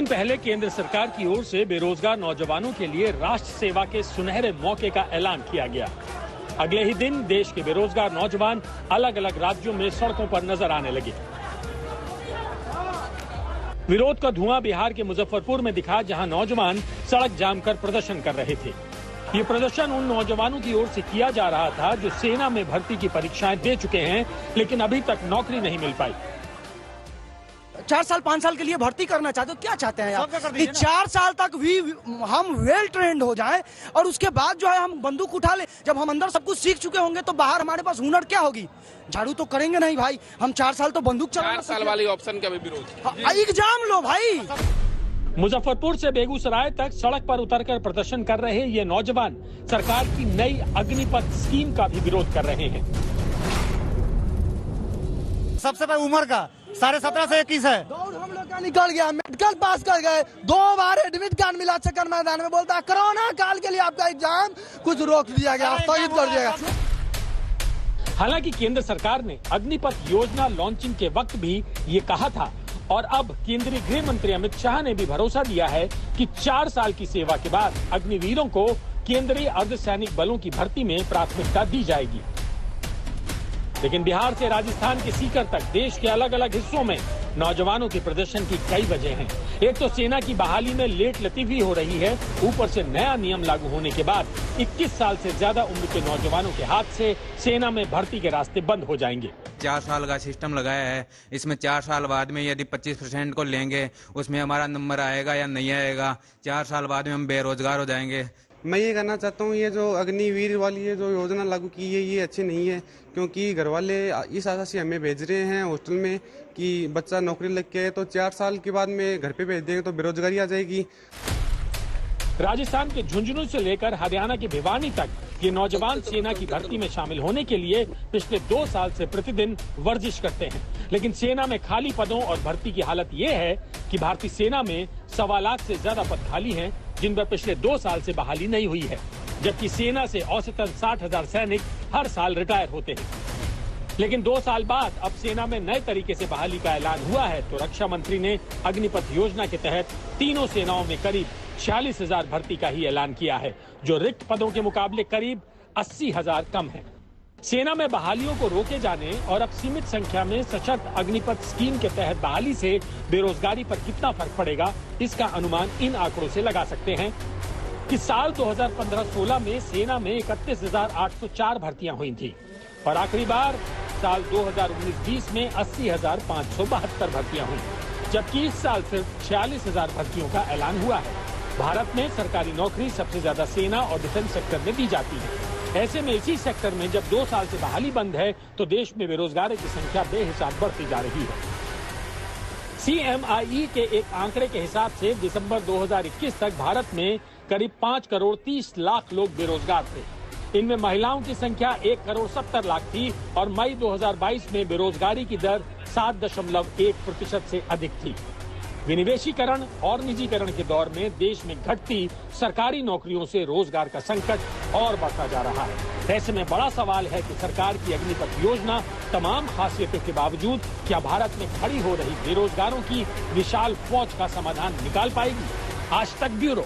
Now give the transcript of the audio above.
पहले केंद्र सरकार की ओर से बेरोजगार नौजवानों के लिए राष्ट्र सेवा के सुनहरे मौके का ऐलान किया गया। अगले ही दिन देश के बेरोजगार नौजवान अलग अलग राज्यों में सड़कों पर नजर आने लगे। विरोध का धुआं बिहार के मुजफ्फरपुर में दिखा, जहां नौजवान सड़क जाम कर प्रदर्शन कर रहे थे। ये प्रदर्शन उन नौजवानों की ओर से किया जा रहा था जो सेना में भर्ती की परीक्षाएं दे चुके हैं, लेकिन अभी तक नौकरी नहीं मिल पाई। 4 साल 5 साल के लिए भर्ती करना चाहते हो, क्या चाहते हैं आप कि 4 साल तक भी हम वेल ट्रेंड हो जाएं और उसके बाद जो है हम बंदूक उठा ले। जब हम अंदर सब कुछ सीख चुके होंगे तो बाहर हमारे पास हुनर क्या होगी? झाड़ू तो करेंगे नहीं भाई। हम 4 साल तो बंदूक चला। 4 साल वाली ऑप्शन का भी विरोध। एग्जाम लो भाई। मुजफ्फरपुर से बेगूसराय तक सड़क पर उतरकर प्रदर्शन कर रहे ये नौजवान सरकार की नई अग्निपथ स्कीम का भी विरोध कर रहे हैं। सबसे पहले उम्र का 17.5 से 21 है। दौड़ हम लोग का निकल गया, मेडिकल पास कर गए, 2 बार एडमिट कार्ड मिला चक्कर मैदान में। बोलता है कोरोना काल के लिए आपका एग्जाम कुछ रोक दिया गया, स्थगित कर दिया गया। हालांकि केंद्र सरकार ने अग्निपथ योजना लॉन्चिंग के वक्त भी ये कहा था और अब केंद्रीय गृह मंत्री अमित शाह ने भी भरोसा दिया है कि 4 साल की सेवा के बाद अग्निवीरों को केंद्रीय अर्धसैनिक बलों की भर्ती में प्राथमिकता दी जाएगी। लेकिन बिहार से राजस्थान के सीकर तक देश के अलग अलग हिस्सों में नौजवानों के प्रदर्शन की कई वजह हैं। एक तो सेना की बहाली में लेट लतीफी हो रही है, ऊपर से नया नियम लागू होने के बाद 21 साल से ज्यादा उम्र के नौजवानों के हाथ से सेना में भर्ती के रास्ते बंद हो जाएंगे। 4 साल का सिस्टम लगाया है, इसमें 4 साल बाद में यदि 25% को लेंगे उसमें हमारा नंबर आएगा या नहीं आएगा। 4 साल बाद में हम बेरोजगार हो जाएंगे। मैं ये कहना चाहता हूँ, ये जो अग्निवीर वाली ये जो योजना लागू की है ये अच्छी नहीं है, क्योंकि घर वाले इस आशा से हमें भेज रहे हैं हॉस्टल में कि बच्चा नौकरी लग के तो 4 साल के बाद में घर पे भेज देंगे तो बेरोजगारी आ जाएगी। राजस्थान के झुंझुनू से लेकर हरियाणा के भिवानी तक ये नौजवान सेना की भर्ती में शामिल होने के लिए पिछले 2 साल से प्रतिदिन वर्जिश करते हैं। लेकिन सेना में खाली पदों और भर्ती की हालत ये है कि भारतीय सेना में 1.25 लाख से ज्यादा पद खाली हैं, जिन पर पिछले 2 साल से बहाली नहीं हुई है, जबकि सेना से औसतन 60,000 सैनिक हर साल रिटायर होते हैं। लेकिन 2 साल बाद अब सेना में नए तरीके से बहाली का ऐलान हुआ है, तो रक्षा मंत्री ने अग्निपथ योजना के तहत तीनों सेनाओं में करीब 46,000 भर्ती का ही ऐलान किया है, जो रिक्त पदों के मुकाबले करीब 80,000 कम है। सेना में बहालियों को रोके जाने और अब सीमित संख्या में सशर्त अग्निपथ स्कीम के तहत बहाली से बेरोजगारी पर कितना फर्क पड़ेगा, इसका अनुमान इन आंकड़ों से लगा सकते हैं कि साल 2015-16 में सेना में 31,804 भर्तियां हुई थी और आखिरी बार साल 2019-20 में 80,572 भर्तियां हुई, जबकि इस साल सिर्फ 46,000 भर्तियों का ऐलान हुआ है। भारत में सरकारी नौकरी सबसे ज्यादा सेना और डिफेंस सेक्टर में दी जाती है। ऐसे में इसी सेक्टर में जब 2 साल से बहाली बंद है तो देश में बेरोजगारों की संख्या बेहिसाब बढ़ती जा रही है। CMIE के एक आंकड़े के हिसाब से दिसंबर 2021 तक भारत में करीब 5 करोड़ 30 लाख लोग बेरोजगार थे। इनमें महिलाओं की संख्या 1 करोड़ 70 लाख थी और मई 2022 में बेरोजगारी की दर 7.1% से अधिक थी। विनिवेशीकरण और निजीकरण के दौर में देश में घटती सरकारी नौकरियों से रोजगार का संकट और बढ़ता जा रहा है। ऐसे में बड़ा सवाल है कि सरकार की अग्निपथ योजना तमाम खासियतों के बावजूद क्या भारत में खड़ी हो रही बेरोजगारों की विशाल फौज का समाधान निकाल पाएगी? आज तक ब्यूरो।